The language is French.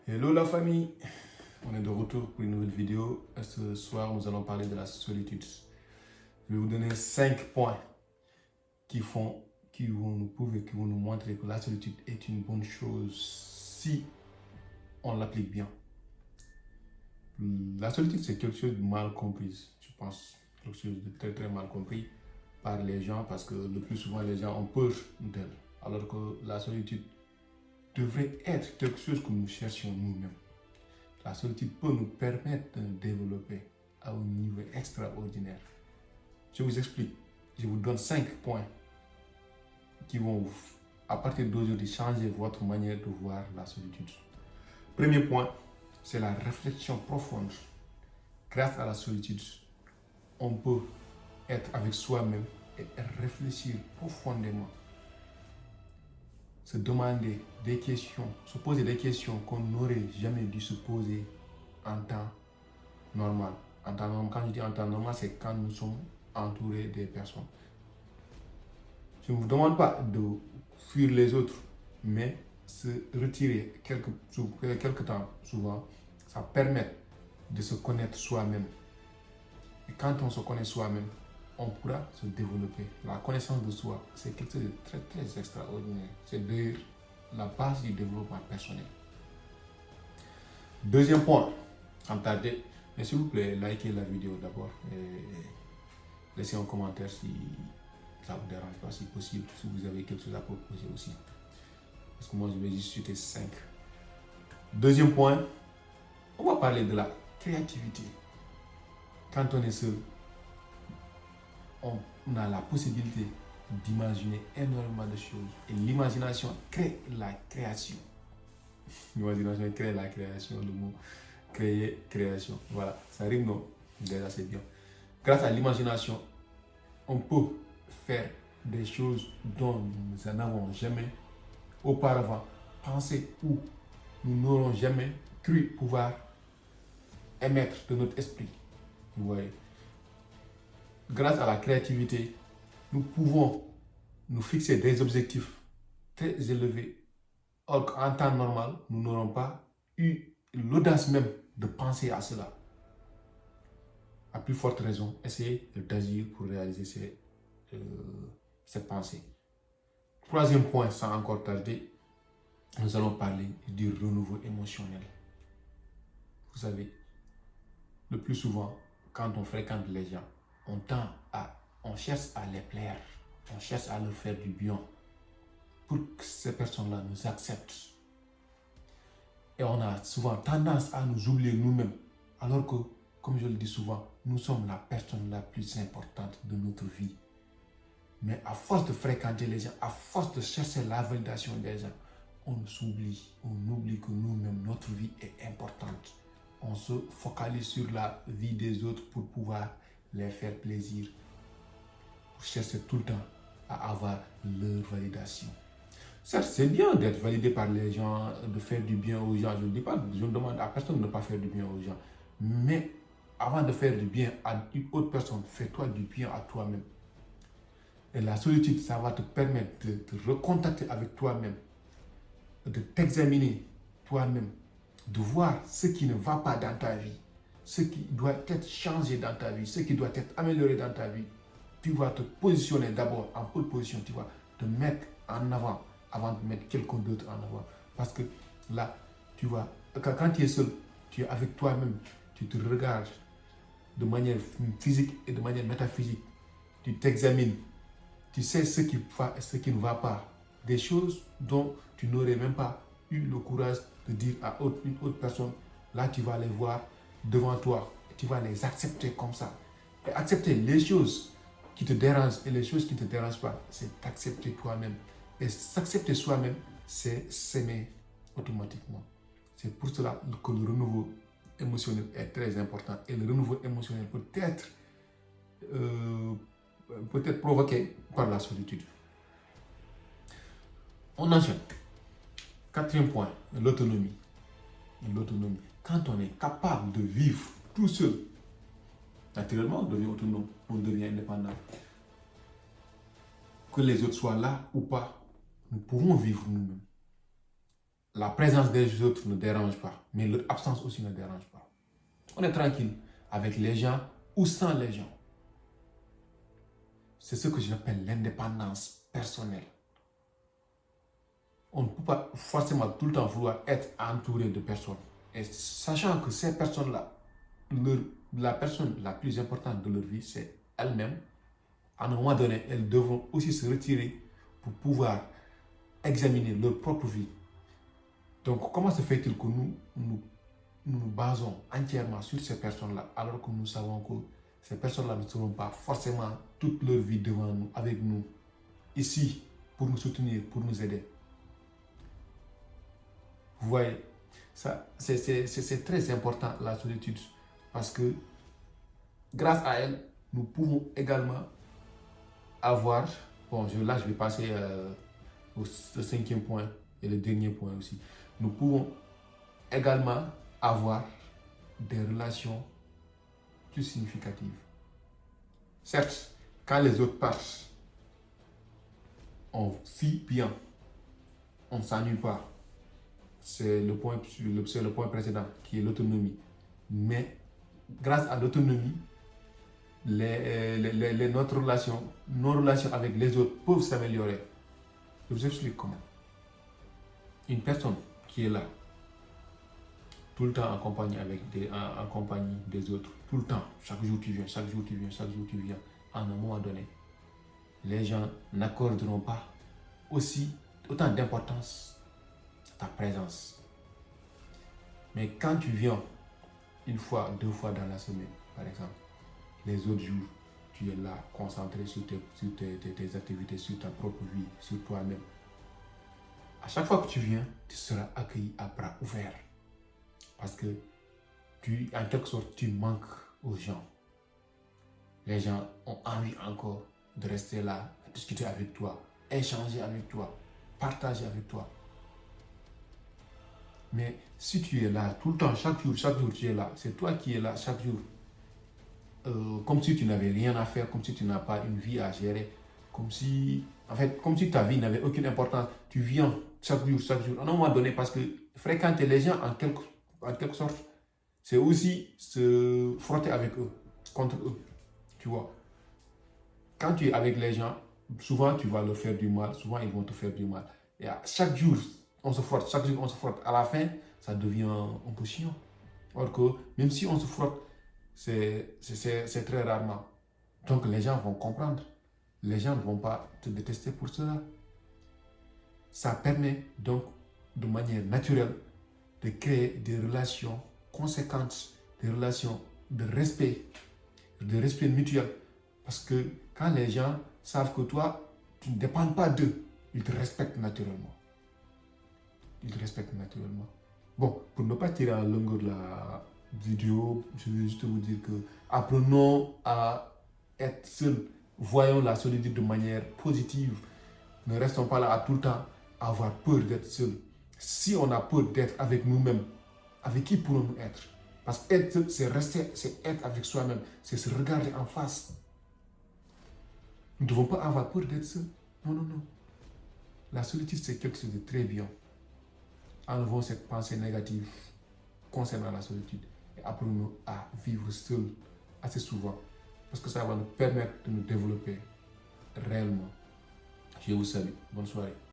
Hello la famille, on est de retour pour une nouvelle vidéo. Ce soir, nous allons parler de la solitude. Je vais vous donner 5 points qui vont nous prouver, qui vont nous montrer que la solitude est une bonne chose si on l'applique bien. La solitude, c'est quelque chose de mal compris, je pense, quelque chose de très très mal compris par les gens parce que le plus souvent les gens ont peur d'elle. Alors que la solitude devrait être quelque chose que nous cherchions nous-mêmes. La solitude peut nous permettre de nous développer à un niveau extraordinaire. Je vous explique. Je vous donne 5 points qui vont, à partir d'aujourd'hui, changer votre manière de voir la solitude. Premier point, c'est la réflexion profonde. Grâce à la solitude, on peut être avec soi-même et réfléchir profondément. Se demander des questions, se poser des questions qu'on n'aurait jamais dû se poser en temps normal. En temps normal, quand je dis en temps normal, c'est quand nous sommes entourés des personnes. Je ne vous demande pas de fuir les autres, mais se retirer quelque temps, souvent, ça permet de se connaître soi-même. Et quand on se connaît soi-même, on pourra se développer. La connaissance de soi, c'est quelque chose de très très extraordinaire. C'est d'ailleurs la base du développement personnel. Deuxième point, sans tarder, mais s'il vous plaît, likez la vidéo d'abord et laissez un commentaire si ça ne vous dérange pas, si possible, si vous avez quelque chose à proposer aussi. Parce que moi, je vais juste citer 5. Deuxième point, on va parler de la créativité. Quand on est seul, on a la possibilité d'imaginer énormément de choses. Et l'imagination crée la création. L'imagination crée la création, le mot créer, création. Voilà, ça rime, non? Déjà, c'est bien. Grâce à l'imagination, on peut faire des choses dont nous n'avons jamais auparavant pensé ou nous n'aurons jamais cru pouvoir émettre de notre esprit. Vous voyez? Grâce à la créativité, nous pouvons nous fixer des objectifs très élevés. Or qu'en temps normal, nous n'aurons pas eu l'audace même de penser à cela. À plus forte raison, essayez d'agir pour réaliser ces pensées. Troisième point, sans encore tarder, nous allons parler du renouveau émotionnel. Vous savez, le plus souvent, quand on fréquente les gens, on cherche à les plaire, on cherche à leur faire du bien pour que ces personnes-là nous acceptent. Et on a souvent tendance à nous oublier nous-mêmes, alors que, comme je le dis souvent, nous sommes la personne la plus importante de notre vie. Mais à force de fréquenter les gens, à force de chercher la validation des gens, on oublie que nous-mêmes, notre vie est importante. On se focalise sur la vie des autres pour pouvoir les faire plaisir, pour chercher tout le temps à avoir leur validation. Certes, c'est bien d'être validé par les gens, de faire du bien aux gens. Je ne demande à personne de ne pas faire du bien aux gens. Mais avant de faire du bien à une autre personne, fais-toi du bien à toi-même. Et la solitude, ça va te permettre de te recontacter avec toi-même, de t'examiner toi-même, de voir ce qui ne va pas dans ta vie, ce qui doit être changé dans ta vie, ce qui doit être amélioré dans ta vie. Tu vas te positionner d'abord en pole position, tu vas te mettre en avant de mettre quelqu'un d'autre en avant. Parce que là, quand tu es seul, tu es avec toi-même, tu te regardes de manière physique et de manière métaphysique. Tu t'examines, tu sais ce qui va et ce qui ne va pas. Des choses dont tu n'aurais même pas eu le courage de dire à une autre personne. Là, tu vas les voir devant toi. Tu vas les accepter comme ça. Et accepter les choses qui te dérangent et les choses qui ne te dérangent pas, c'est accepter toi-même. Et s'accepter soi-même, c'est s'aimer automatiquement. C'est pour cela que le renouveau émotionnel est très important. Et le renouveau émotionnel peut être provoqué par la solitude. On enchaîne. Quatrième point, l'autonomie. L'autonomie. Quand on est capable de vivre tout seul, naturellement, on devient autonome, on devient indépendant. Que les autres soient là ou pas, nous pouvons vivre nous-mêmes. la présence des autres ne dérange pas, mais leur absence aussi ne dérange pas. On est tranquille avec les gens ou sans les gens. C'est ce que j'appelle l'indépendance personnelle. On ne peut pas forcément tout le temps vouloir être entouré de personnes. Et sachant que ces personnes-là, la personne la plus importante de leur vie, c'est elles-mêmes, à un moment donné, elles devront aussi se retirer pour pouvoir examiner leur propre vie. Donc, comment se fait-il que nous basons entièrement sur ces personnes-là, alors que nous savons que ces personnes-là ne seront pas forcément toute leur vie devant nous, avec nous, ici, pour nous soutenir, pour nous aider. Vous voyez, ça, c'est très important, la solitude, parce que grâce à elle, nous pouvons également avoir, bon, là je vais passer au cinquième point et le dernier point aussi. Nous pouvons également avoir des relations plus significatives. Certes, quand les autres partent, on vit bien, on ne s'ennuie pas. C'est le point précédent qui est l'autonomie. Mais grâce à l'autonomie, nos relations avec les autres peuvent s'améliorer. Je vous explique comment. Une personne qui est là, tout le temps en compagnie des autres, tout le temps, chaque jour tu viens, chaque jour tu viens, chaque jour tu viens, à un moment donné, les gens n'accorderont pas autant d'importance à ta présence. Mais quand tu viens une fois, 2 fois dans la semaine, par exemple, les autres jours, tu es là, concentré sur tes activités, sur ta propre vie, sur toi-même. À chaque fois que tu viens, tu seras accueilli à bras ouverts. Parce que en quelque sorte, tu manques aux gens. Les gens ont envie encore de rester là, discuter avec toi, échanger avec toi, partager avec toi. Mais si tu es là tout le temps, chaque jour tu es là, c'est toi qui es là chaque jour. Comme si tu n'avais rien à faire, comme si tu n'as pas une vie à gérer, comme si ta vie n'avait aucune importance. Tu viens chaque jour, à un moment donné, parce que fréquenter les gens en quelque sorte, c'est aussi se frotter avec eux, contre eux, tu vois. Quand tu es avec les gens, souvent tu vas leur faire du mal, souvent ils vont te faire du mal. Et chaque jour, on se frotte, chaque jour on se frotte. À la fin, ça devient un peu chiant. Or que même si on se frotte, c'est très rarement. Donc les gens vont comprendre. Les gens ne vont pas te détester pour cela. Ça permet donc de manière naturelle de créer des relations conséquentes, des relations de respect mutuel. Parce que quand les gens savent que toi, tu ne dépends pas d'eux, ils te respectent naturellement. Bon, pour ne pas tirer en longueur de la vidéo, je vais juste vous dire que apprenons à être seuls. Voyons la solitude de manière positive. Ne restons pas là à tout le temps avoir peur d'être seuls. Si on a peur d'être avec nous-mêmes, avec qui pourrons-nous être? Parce qu'être seul, c'est être avec soi-même, c'est se regarder en face. Nous ne devons pas avoir peur d'être seuls. Non. La solitude, c'est quelque chose de très bien. Enlevons cette pensée négative concernant la solitude et apprenons à vivre seuls assez souvent. Parce que ça va nous permettre de nous développer réellement. Je vous salue. Bonne soirée.